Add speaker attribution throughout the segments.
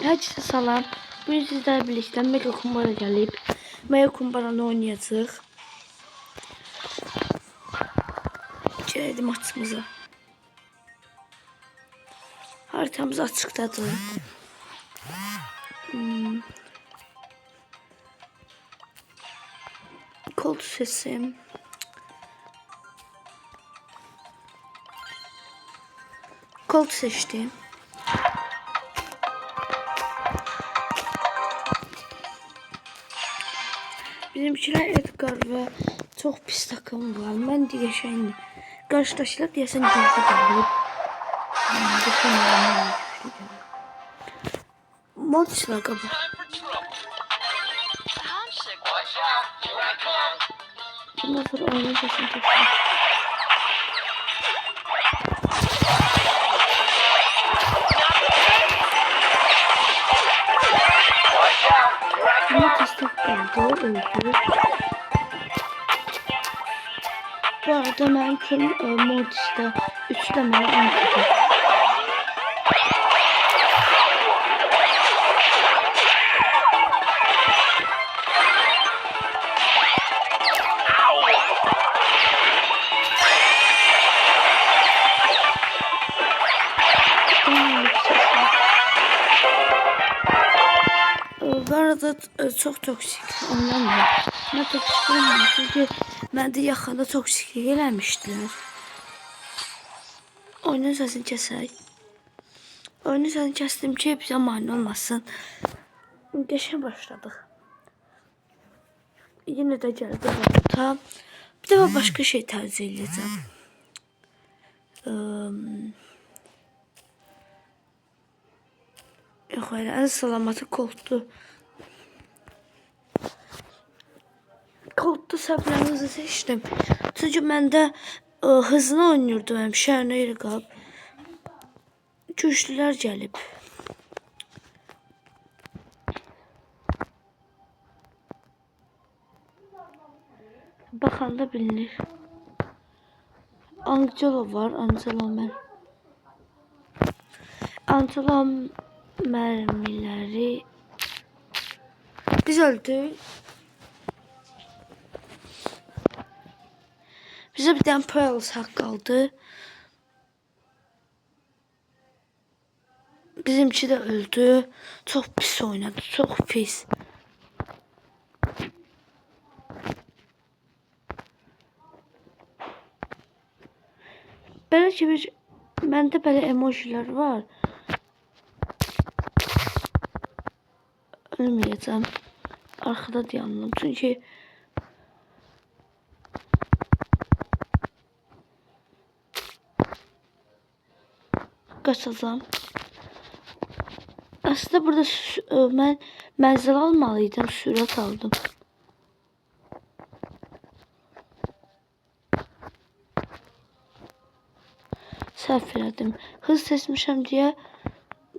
Speaker 1: Herkese salam. Bugün sizlerle birlikte Mega Kumbara gelip Mega Kumbaranı oynayacağız. Gelelim açımıza. Haritamız açıktadır. Kod sesim. Kod seçtim. Bizimkiler Edgar ve çok pis takım var. Ben de geçen karşıdaşlar diyesen güçlü gelip. Monster kabı. Bundan sonra oyunun sesini tekrar. Ama tasdik geldi, öldü. Bu arada ben tüm modiste 3 de bana anladım. Bu arada çok toksik oynamıyorum. Ben toksik oynamıyorum çünkü bende yaxında toksiklik eləmişdilər. Oyunun səsini kəsək. Oyunun səsini kəsdim ki bizə mane olmasın. Geçen başladıq. Yine de gəldi vaxta. Bir de başka şey tercih edeceğim. Yox, en salamatı koltu. Koltu səbirlərinizi seçdim. Çünkü məndə hızlı oynuyordum həmişə, nə yerə qalıb. Güclülər gəlib. Baxanda bilinir. Angelo var, Angelo mermileri. Biz öldük. Bize bir tane Pearls hak kaldı. Bizimki de öldü. Çok pis oynadı. Çok pis. Belki bir bende böyle emojiler var. Ölmeyeceğim. Arkada dayandım. Çünkü kaçacağım. Aslında burada ben menzil almalıydım. Sürat aldım. Səhv elədim. Hız seçmişəm deyə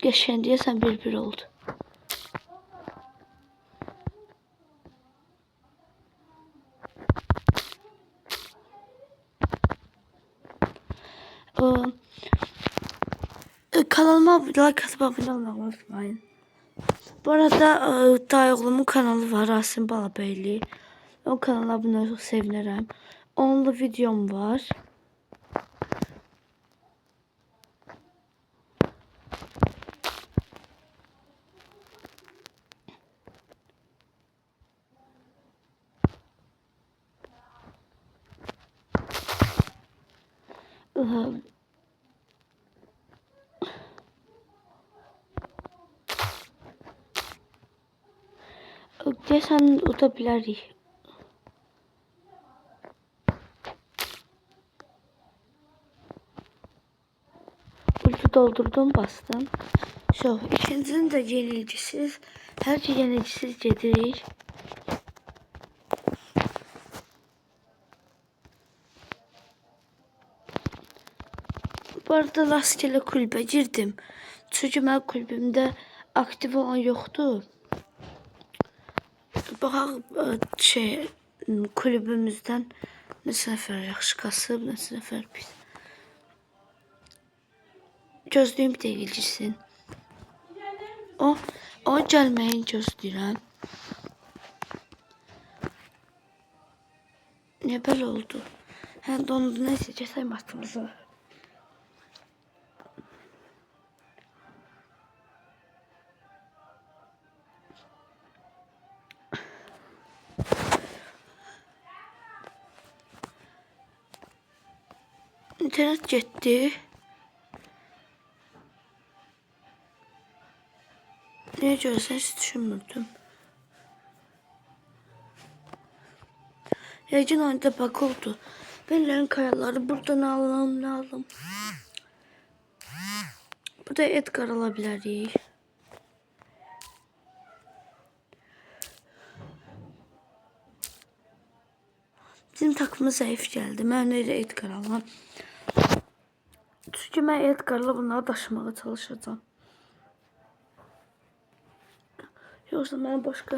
Speaker 1: geçən deyəsən bir oldu. Kanalıma like atıp abone olmayı unutmayın. Bu arada dayıoğlumun kanalı var, Asim Balabeyli. O kanala abone olursanız sevinirim. Onunla videom var. Deyəsən uda bilərik. Ulti doldurdum, bastım. İkincinin de yenilgisiz. Hər şey yenilgisiz gedirik. Bu arada rastgele kulübe girdim. Çünkü ben kulübümde aktif olan yoktu. Baxaq kulübümüzdən neçə nəfər yaxşı kasıb, neçə nəfər pis. Gözlüyüm deyil girsin. O gəlməyi gözləyirəm. Niyə belə oldu? Hə, dondu. Neyse, keçək matımıza. İnternet getdi. Niyə görürsən, heç düşünmürdüm. Yəqin oyunda bug oldu. Benlərin kayaları buradan alım. Burada Edgar ala bilərik. Bizim takımı zəif gəldi. Mən elə Edgar alam. Çünki mən Edgarla bunları daşımağa çalışacağım. Yoxsa mənim başqa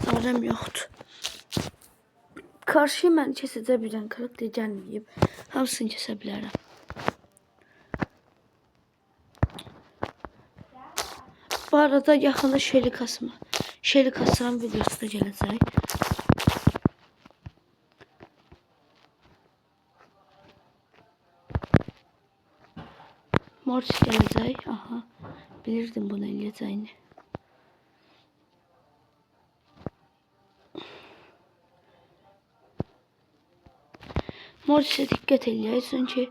Speaker 1: çarəm yoxdur. Karşıya mən kəsəcə bilən karakter gəlməyib. Hamısını kəsə bilərəm. Bu arada yaxında Şeli kasıram videosu da gələcək. Mortis gələcək. Aha. Bilirdim bunu eləyəcəyini. Mortis'e dikkat eləyək. Çünki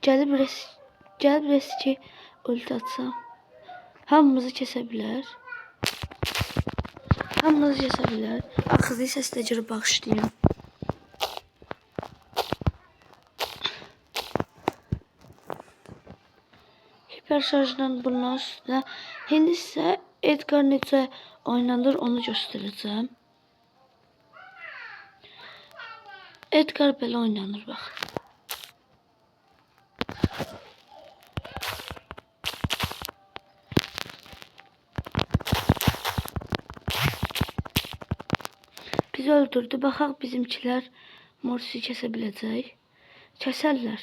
Speaker 1: gəlib ki ulti atsam hamımızı kəsə bilər. Axızı səslə girib bağışlayın. Hiper şarjdan bundan üstüne. Şimdi isə Edgar necə oynanır onu göstərəcəm. Edgar belə oynanır bax. Bizi öldürdü. Baxaq bizimkilər Mortis'i kəsə biləcək. Kəsərlər.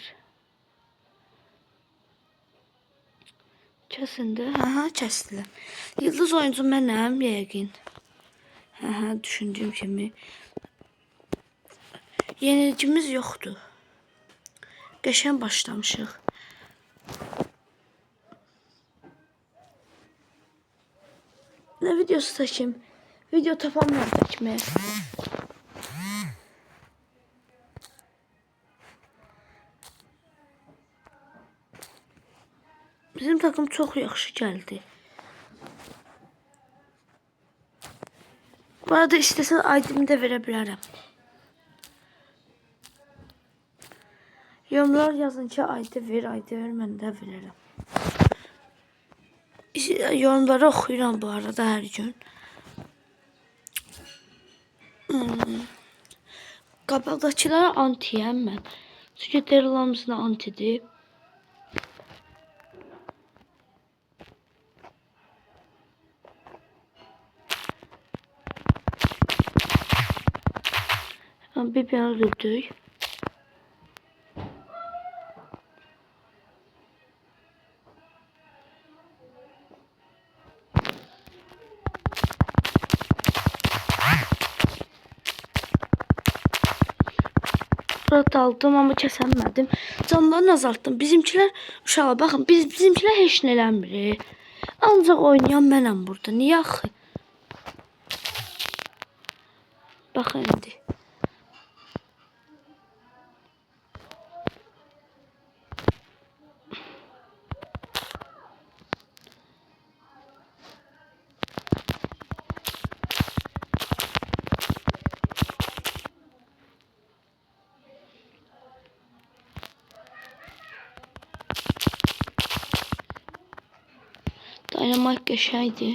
Speaker 1: Kəsində. Aha, kəsdilər. Yıldız oyuncu mənəm yəqin. Aha, düşündüyüm kimi. Yenilgimiz yoxdur. Qəşəng başlamışıq. Nə videosu çəkim? Video tapamıyorum çəkməyə. Bizim takım çox yaxşı gəldi. Bu arada istəsən ID-mi də verə bilərəm. Yorumlar yazın ki ID ver mən də verərəm. Yorumları oxuyuram bu arada hər gün. Qabaqdakılara antiyəm mən. Çünki Daryl'ımızın antidir. Bir öldürdük. Burada aldım ama kəsəmədim. Canlarını azalttım. Bizimkiler uşağa baxın. Bizimkiler heç nə eləmir. Ancaq oynayan mənəm burada. Niyə axı? Baxın indi. Dynamite qəşəngdir.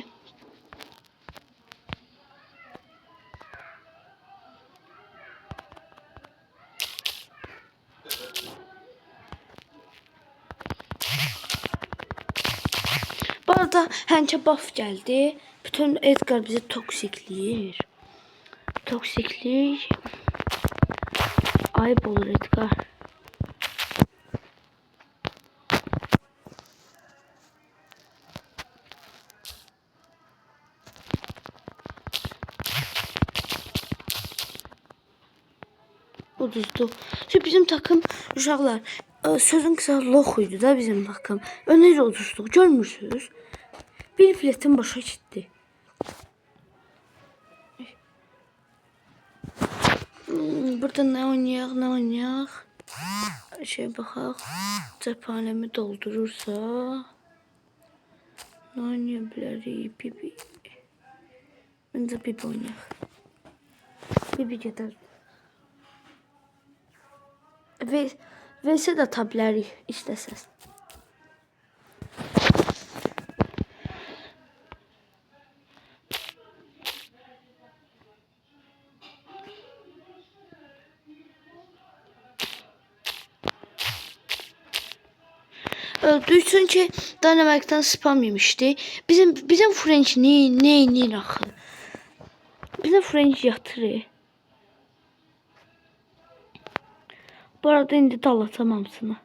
Speaker 1: Bu arada həncə buff geldi. Bütün Edgar bizi toksikləyir. Toksiklik. Ayıp olur Edgar. Uduzduq. Çünki bizim takım uşaqlar sözün qısa lox idi da bizim takım. Önce uduzduq. Görmürsünüz. Bir biletim başa gitti. Burada ne oynayaq, ne oynayaq? Şey baxaq. Cephanemi doldurursa ne oynaya bilərik? Bibi. Məncə Bibi oynayaq. Bibi gedər. Versə də ata bilərik istəsəz. Öldü çünkü Danimarka'dan spam yemişti. Bizim French ne axı? Bizim French yatırı. Bu arada indi dalatam hamısını.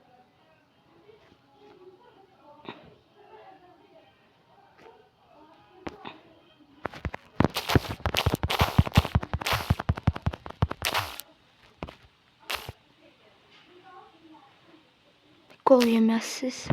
Speaker 1: Gol yemezsiz.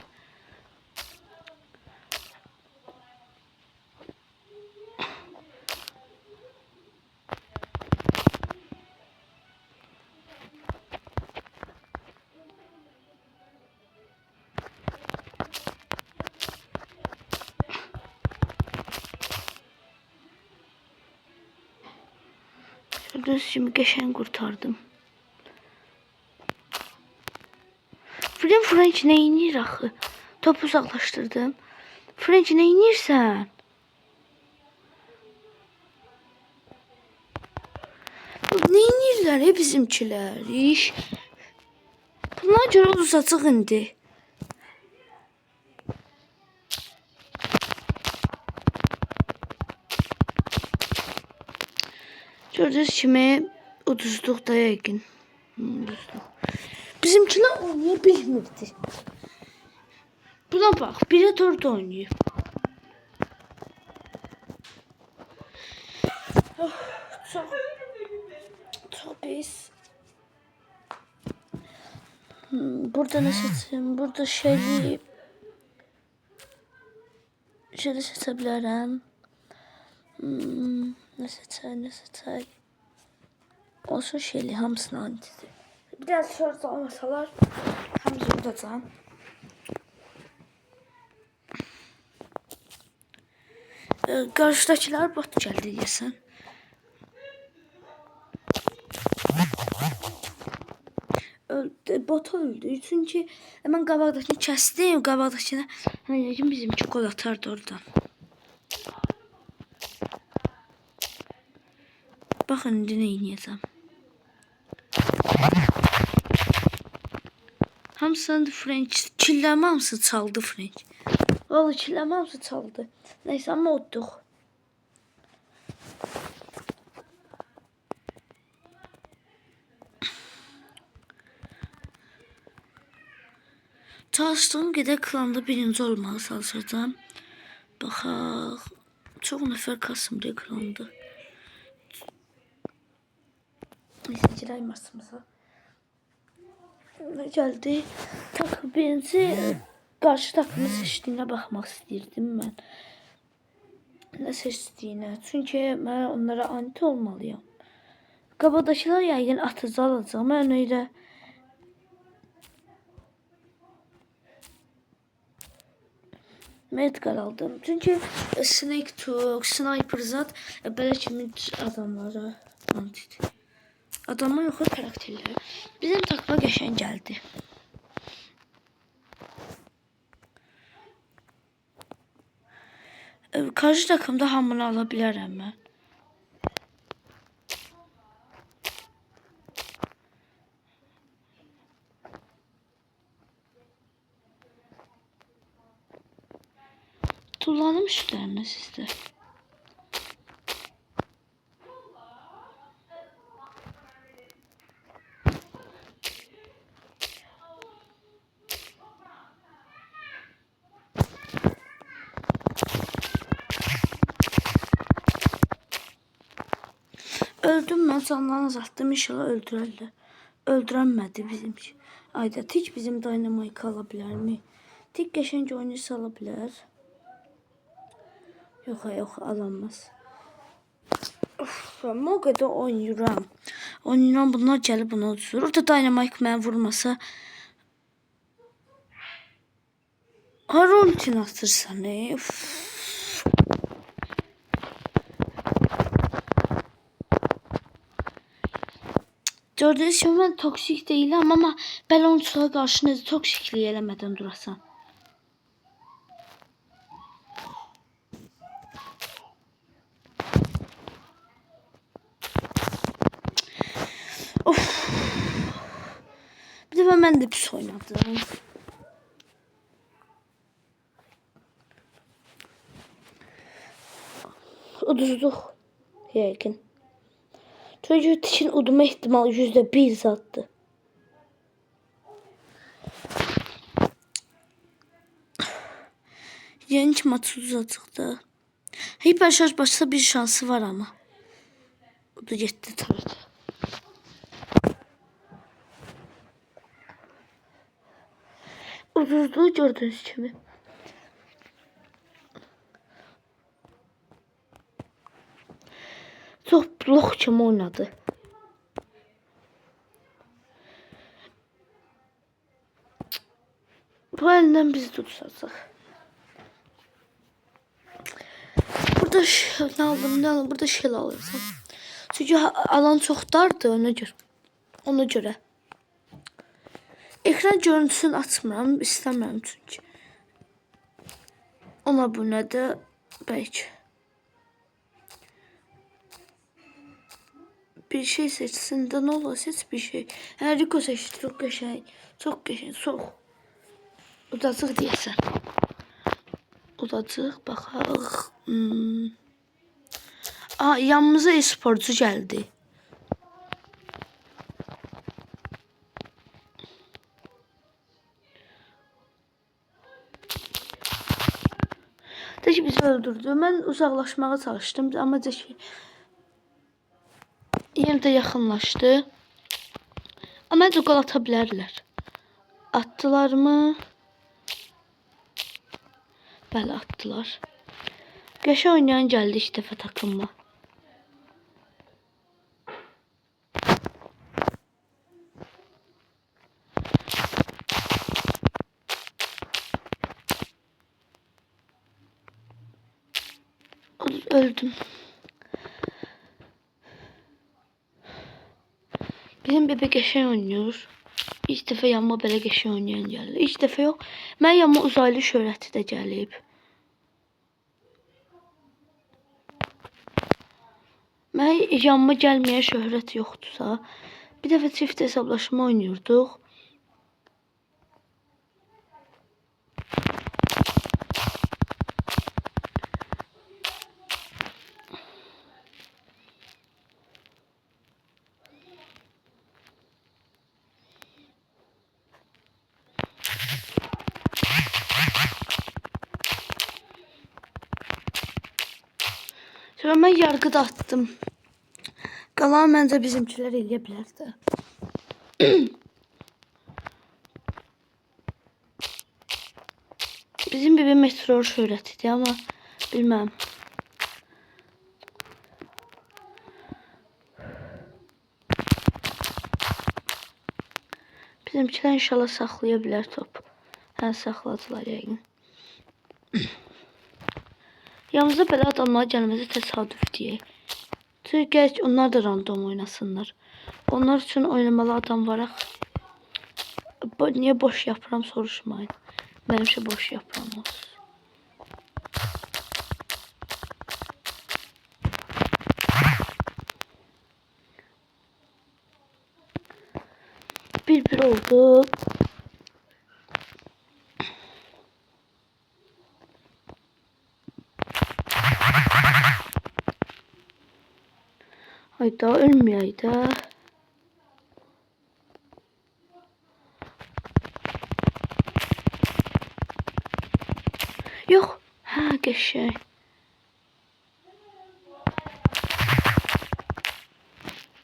Speaker 1: Gördüğünüz gibi geçen kurtardım. French ne inir axı? Topu uzaqlaşdırdım. French ne inirsən? Ne inirlər bizimkilər? İş. Bundan görə uzacaq indi. Gördüğünüz kimi uduzduq da yəqin. Bizimkiler oynaya bilmirdi. Buna bak, 1'e 4 oynuyor. Çok pis. Burada ne seçeyim? Burada şeyi seçebilirim. Ne seçey? Olsun şeyli hamısını antisi. Biraz şort olmasalar hamısı udacağım. Karşıdakiler bot geldi yesin. Bot öldü. Çünkü hemen qabaqdakini kəsdim. Qabaqdakine hani bizimki gol atardı oradan. Bakın indi nə edəcəm. Hamısını French killəmə hamısı çaldı French. Vallahi killəmə hamısı çaldı. Neyse ama otduq. Çalıştığım qədər klanda birinci olmağa çalışacağım. Baxaq. Çox nəfər Kasım'da klanda. Neyse girəyməsimizə. Geldi. Takım birinci karşı takımı seçtiğine bakmak istəyirdim mən. Nə seçdiyinə. Çünki mən onlara anti olmalıyam. Qabaqdakılar yəqin atıcı alacaq. Mən öyle Medgar aldım. Çünkü Snake Talk, Sniper zat belə kimi adamlara antidir. Adamlar yox karakterləri. Bizim takıma geçen geldi. Karşı takımda hamını alabilirim ben. Tullanım üstlerine sizde. Öldüm ben, canlarını azalttım, inşallah öldürürler. öldürənmədi bizim. Ayda Tik bizim Dynamite ala bilərmi? Tik qəşəng oynayırsa ala bilər. Yox, alanmaz. Mən o qədər oynayıram. Bunlar gəlib bunu uçurur. Orada Dynamite mənə vurmasa. Hara onun için atırsan? Gördüğünüz kimi mən toksik deyiləm, amma bəli onun çoğa qarşı necə toksikliyi eləmədən durasan. Bir dəfə mən də pis oynadım. Uduzduq yəqin. Çünki Tikin udma ihtimalı %1 zatdır. Yeni maçı uzatıq da. Hiperşarj başsa bir şansı var ama. O da getdi tabii. Uduzduğu gördüğünüz kimi. Çok blok kimi oynadı. Bu elinden bizi tutsaq. Burada ne aldım? Burada şel alırsam. Çünkü alan çok dardı ona göre. Ekran görüntüsünü açmıram, istəmirəm çünki. Ona bu nədir? Belki. Bir şey seçsin de ne olur seç bir şey. Rico seçti çok qəşəng. Çok qəşəng, çok. Udacıq deyəsən. Udacıq, baxaq. Yanımıza e-sporcu gəldi. Ki bizi öldürdü. Mən uzaqlaşmağa çalışdım ama ki yenə də yaxınlaşdı. Amma məncə qol ata bilərlər. Attılar mı? Bəli, attılar. Qəşəng oynayan gəldi ilk dəfə takımma. Öldüm. Bizim bebe qəşəng oynuyor. İlk dəfə yanıma belə qəşəng oynayan gəldi. İlk dəfə yox. Mən yanıma uzaylı şöhrəti də gəlib. Mən yanıma gəlməyən şöhrət yoxdursa. Bir dəfə çift hesablaşma oynuyorduk. Sonra mən yargıda attım. Qalan məncə bizimkilər eləyə bilər də. Bizim bir meteor şöhrətidir amma bilməm. Bizimkilər inşallah saxlaya bilər top. Hə, saxladılar yəqin. Yanımıza belə adamlar gəlməsi təsadüf deyək. Çünki gərək onlar da random oynasınlar. Onlar üçün oynamalı adam var. Niyə boş yapıram soruşmayın. Mən həmişə boş yapıram olsun. Bir oldu. Hayda ölməyəydi. Yox. Hə, qəşəng.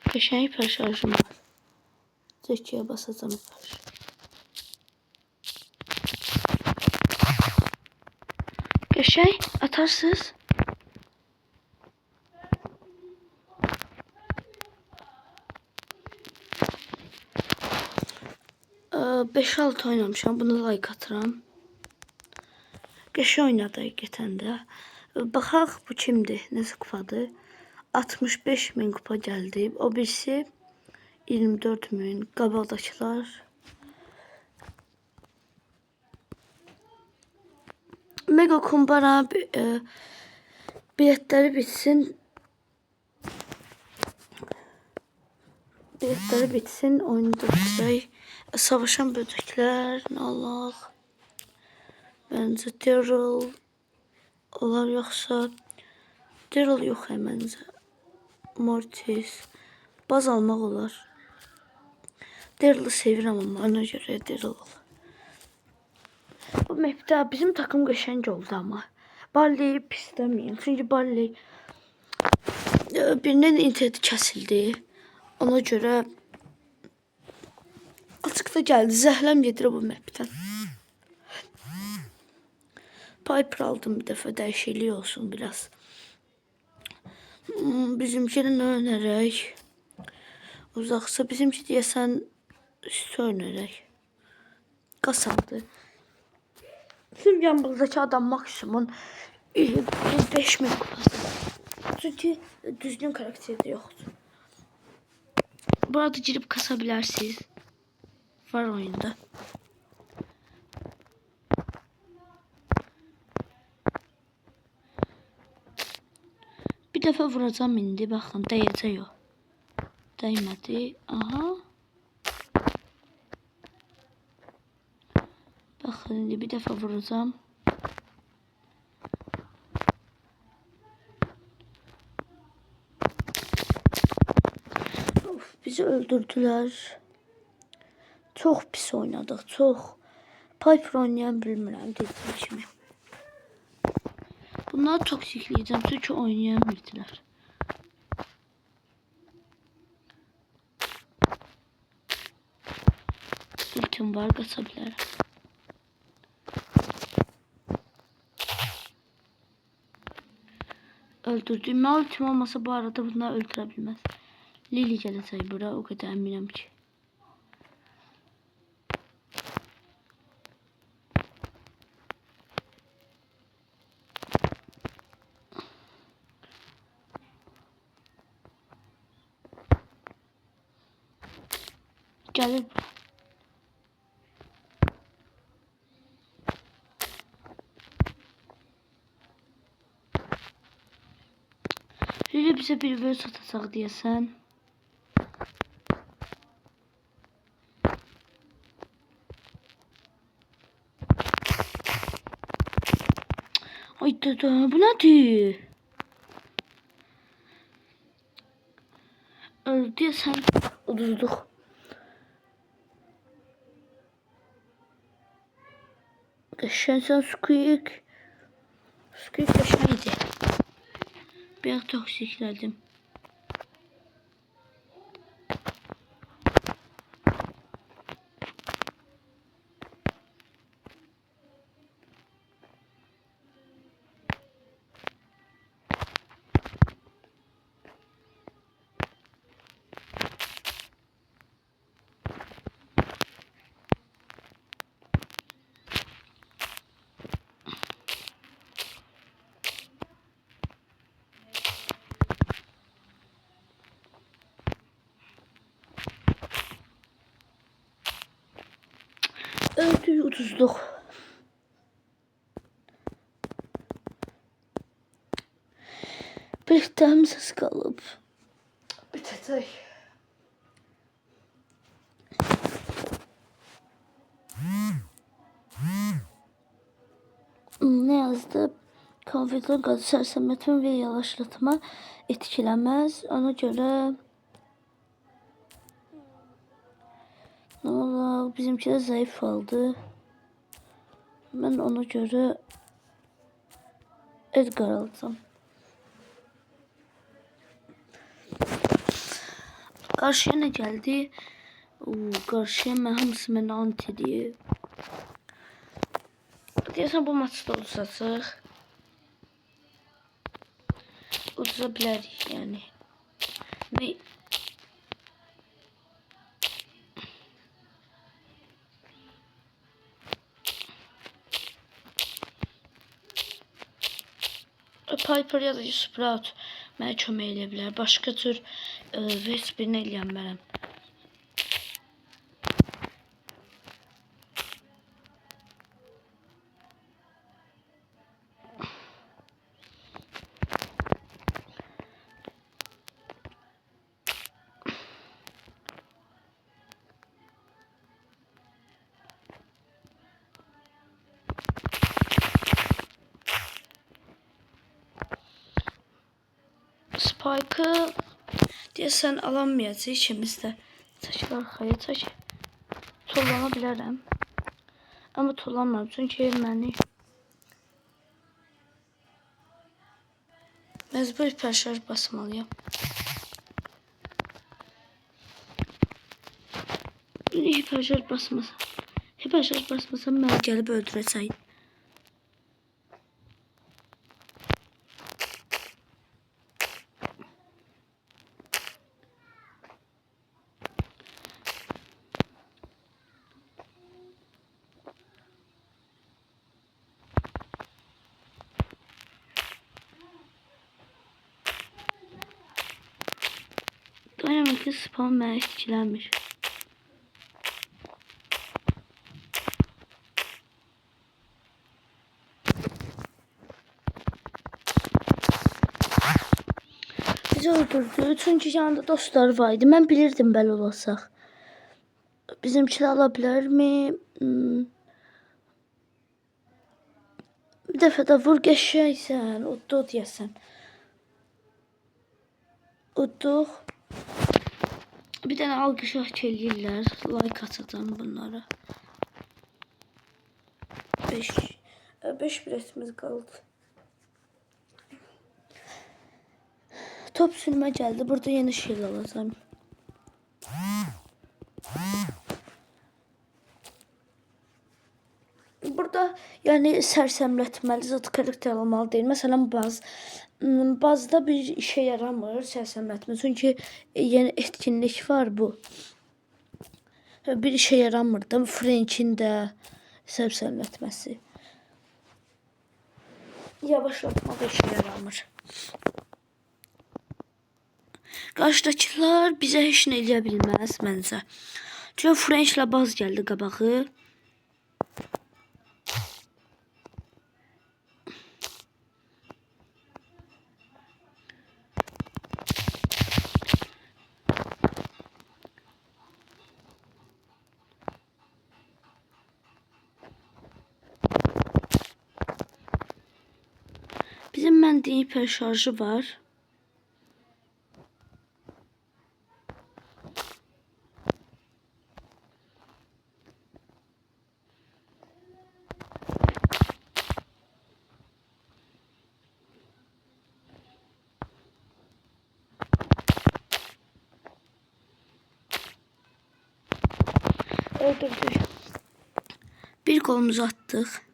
Speaker 1: Qəşəng hiperşarjım var. Tekiyə basacağım. Qəşəng atarsınız. 5-6 oynamışam. Buna like atıram. Qəşəng oynadı həqiqətən də. Baxaq bu kimdir? Nəsə kupadır? 65.000 kupa gəldi. O birisi 24.000. Qabaqdakılar Mega Kumbara biletləri bitsin. Biletləri bitsin. Oyunu da bitirək. Savaşan böcəklər. Nə Allah. Məncə Daryl olar yoxsa Daryl yox məncə. Mortis. Baz almaq olar. Daryl'ı sevirəm amma ona görə Daryl olur. Bu mapdə bizim takım qəşəng oldu amma. Barley pis deməyim. Çünki Barley birinin interneti kəsildi. Ona görə açıqda gəldi. Zəhləm gedir bu mapdən. Piper aldım bir dəfə, dəyişiklik olsun biraz. Bizimkini nə önərək? Uzaqsa bizimki deyəsən üstü önərək. Qasabdır. Bizim yanımızdakı adam maksimum 5.000 kupası. Çünki düzgün karakteri yoxdur. Burada girib kasa bilərsiniz. Var oyunda. Bir dəfə vuracağım indi. Baxın, dəyəcək o. Dəymədi. Aha. Baxın, indi bir dəfə vuracağım. Of, bizi öldürdülər. Çox pis oynadık, çox. Piper oynayan bilmirəm, dediyim kimi. Bunları toksikleyeceğim çünkü oynayamırdılar. Ultim var, kaçabilirim. Öldürdüğüm ultim olmasa bu arada bunlar öldürebilmez. Lily gelecek buraya, o kadar eminim ki. Gelir. Lily bize bir böyle satacak diyesen. Ay dede, bu nedir? Öldü diyesen uduzduk. Qəşəngsən Squeak. Squeak qəşəngdir. Bir toksiklədim. Öldü uduzduk. Biletlərimiz az qalıb. Bitəcək. Ne yazdı? Konfetler qazı sərsəmətmə və yavaşlatma etkiləməz. Ona görə Allah, bizimki de zayıf oldu. Ben ona göre Edgar alacağım. Karşıya ne geldi? Qarşıya mən hamısı mənə antidir. Deyəsən bu maçda udacaq. Uduza bilərik yəni. Ne? Piper ya da Sprout mənə kömək edə bilər. Başqa tür heç birini eləyən mənəm. Spike'ı deyəsən alamayacaq ikimiz də. Çəkil arxaya çək. Tullana bilərəm. Amma tullanmam çünki məni məcbur hiperşarj basmalıyam. Hiperşarj basmasam məni gəlib öldürəcək. Dynamic'in spam mənə etkiləmir. Bizi öldürdü çünki yanında dostları var idi. Mən bilirdim belə olasaq. Bizimkiler ala bilərmi? Bir dəfə də vur qəşəysən, uddu deyəsən. Udduq. Bir dənə alqış hak eləyirlər. Like atacağım bunlara. 5 biletimiz qaldı. Top sürmə gəldi. Burada yeni şey alacağım. Burada yəni sərsəmlətməli zat karakter almalı deyil. Məsələn bazda bir işe yaramır sərsəmlətmə. Çünki yeni etkinlik var bu. Bir işe yaramır da French'in də sərsəmlətməsi. Yavaşlatmaq işe yaramır. Qarşıdakılar bizə heç nə eləyə bilməz məncə. Çünki French'lə baz gəldi qabağı. Bizim məndə hiper şarjı var. Öldürdük. Bir golumuzu attık.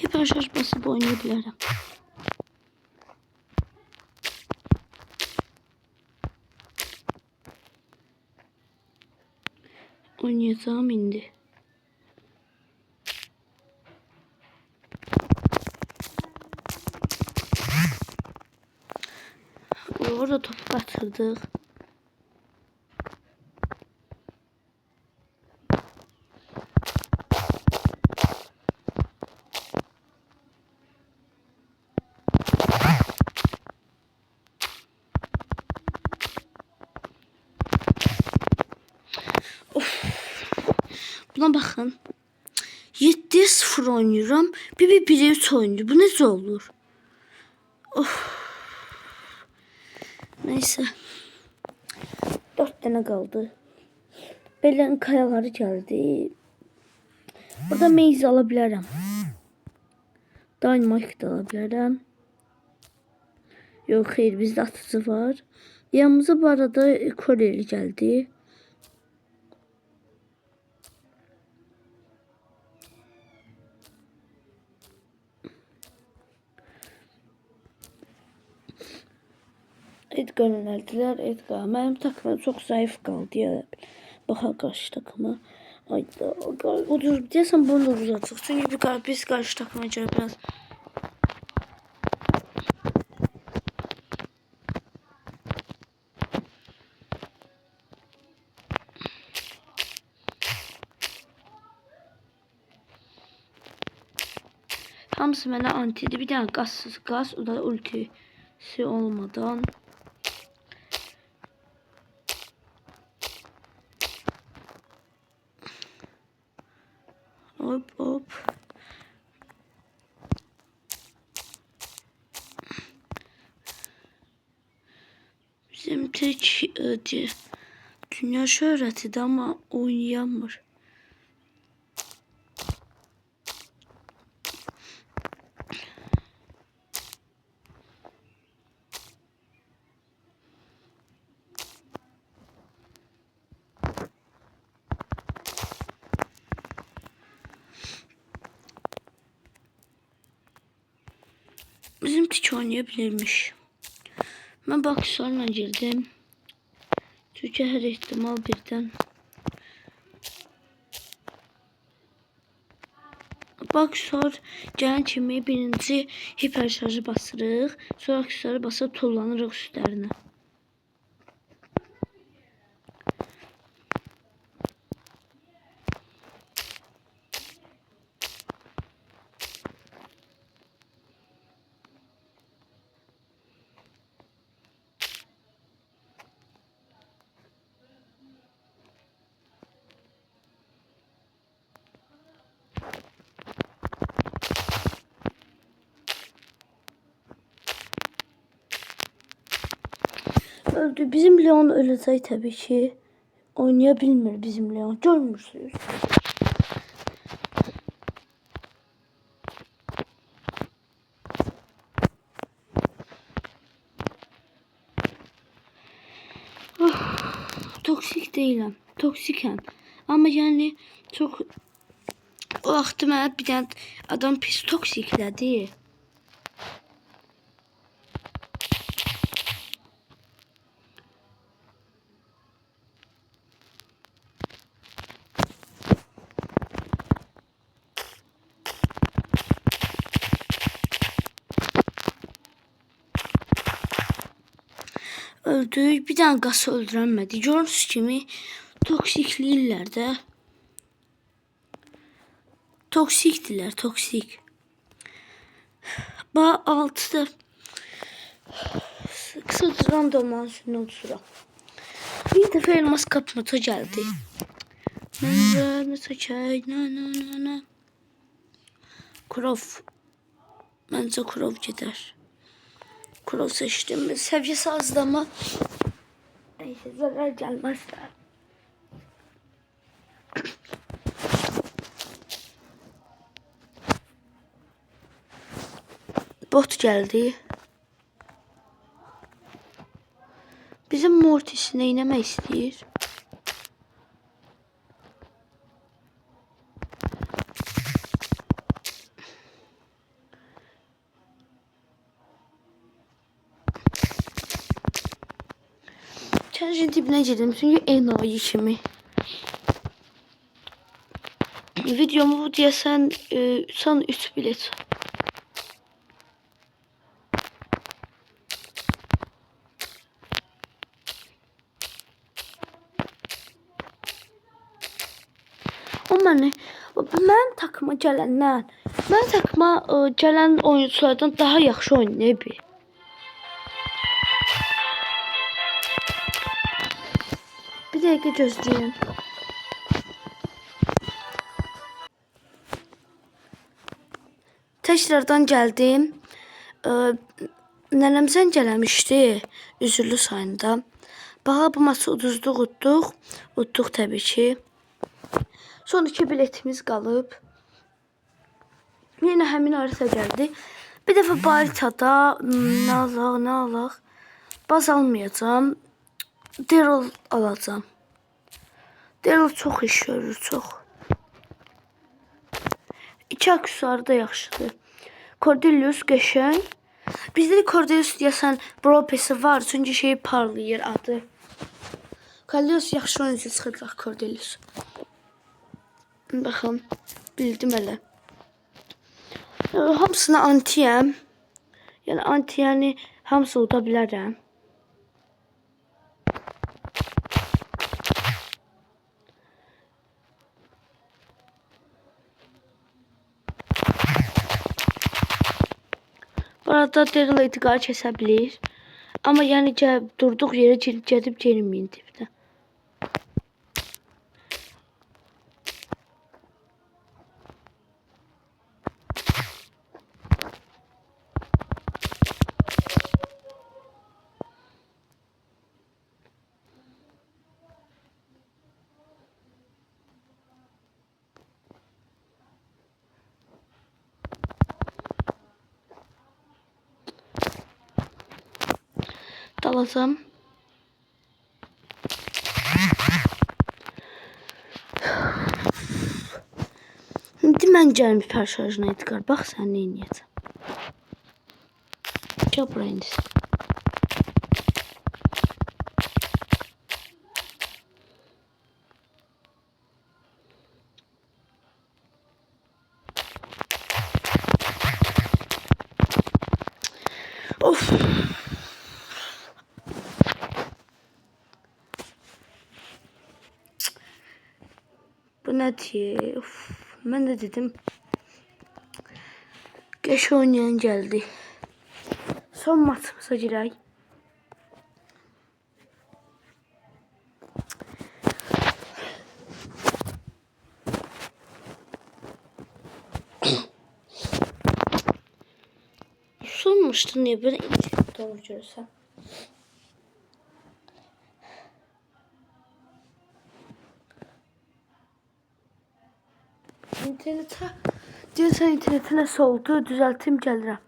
Speaker 1: Hiperşarj basıp oynayabilirim. Oynayacağım indi. Orada topu batırdık. Buna bakın. 7-0 oynuyorum. Bir 1'e 3 oynuyor. Bu necə olur? Of. Neyse. 4 tane kaldı. Belə kayaları gəldi. Burada meyz ala bilərəm. Dynamite da ala bilərəm. Yox, xeyr, bizdə atıcı var. Yanımıza bu arada Koreli gəldi. Edgar önerdiler. Edgar. Benim takımım çok zayıf kaldı ya. Baxa karşı takıma. Ayda. Udur deyəsən bunu da uzatıq. Çünki biz karşı takıma görə biraz hamısı mənə antiydi. Bir dənə qaz, o da ultisi olmadan. Hop. Bizim tek dünya şöhrətidir ama oynayamır. Bizim tik oynayabilirmiş. Ben bak sonra girdim. Çünkü her ihtimal birden. Bak sor gələn kimi birinci hiper şarjı basırıq. Sonra aksesuarı basıb tullanırıq üstlərinə. Öldü. Bizim Leon ölecek tabii ki. Oynayabilmir bizim Leon. Görmürsünüz. Toksik değilim. Toksikəm. Ama yani çok o vaxtı mənə bir dənə adam pis toksiklədi. Öldük. Bir dənə qası öldürənmədi. Gördüyünüz kimi toksiklidirlər də. Toksikdirlər, toksik. Bax 6'da kısaca randomların üstüne otururam. Bir dəfə elmas kapmaca gəldi. Mənzərə çəkək. Na. Kurov. Məncə Kurov gedər. Kurov seçtim. Səviyyəsi azdı ama neyse zarar gelmezler. Bot geldi. Bizim Mortis neyləmək istəyir? Çəncin dibinə girdim çünki enayi kimi. Videomu bu deyəsən son 3 bilet. O mənim takıma gələnlər, mənim takıma gələn oyunculardan daha yaxşı oynayır bir. Bir dəqiqə gözləyin. Tekrardan gəldim. Nənəm zəng eləmişdi üzürlü sayında. Bax bu maçı udduq təbii ki. Son 2 biletimiz qalıb. Yenə həmin harita gəldi. Bir dəfə Baritada nə alaq? Baz almayacağam. Daryl alacağım. Daryl çox iş görür, çox. 2 aksesuarı da yaxşıdır. Cordelius qəşəng. Bizdə Cordelius deyəsən Bropesi var, çünki şey parlayır adı. Cordelius yaxşı oyuncu çıxacaq Cordelius. Baxın, bildim elə. Hamısına antiyəm. Yəni anti hamısı uda bilərəm. Bu arada Daryl etiqarı kəsə bilir. Amma yəni durduq yerə gedib gelməyin dibdə. Dalacağım. İndi mən gəlim hiperşarjına etiqar. Bax sən nə edəcəm. Gəl buraya indi. Of. Bu nədir? Of. Mən də dedim. Qəş oynayan gəldi. Son maçımıza girək. Sonmuşdu niye böyle internet olur görürsən? İnternetə deyirsən internetinə soldu, düzəltdim gəlirəm.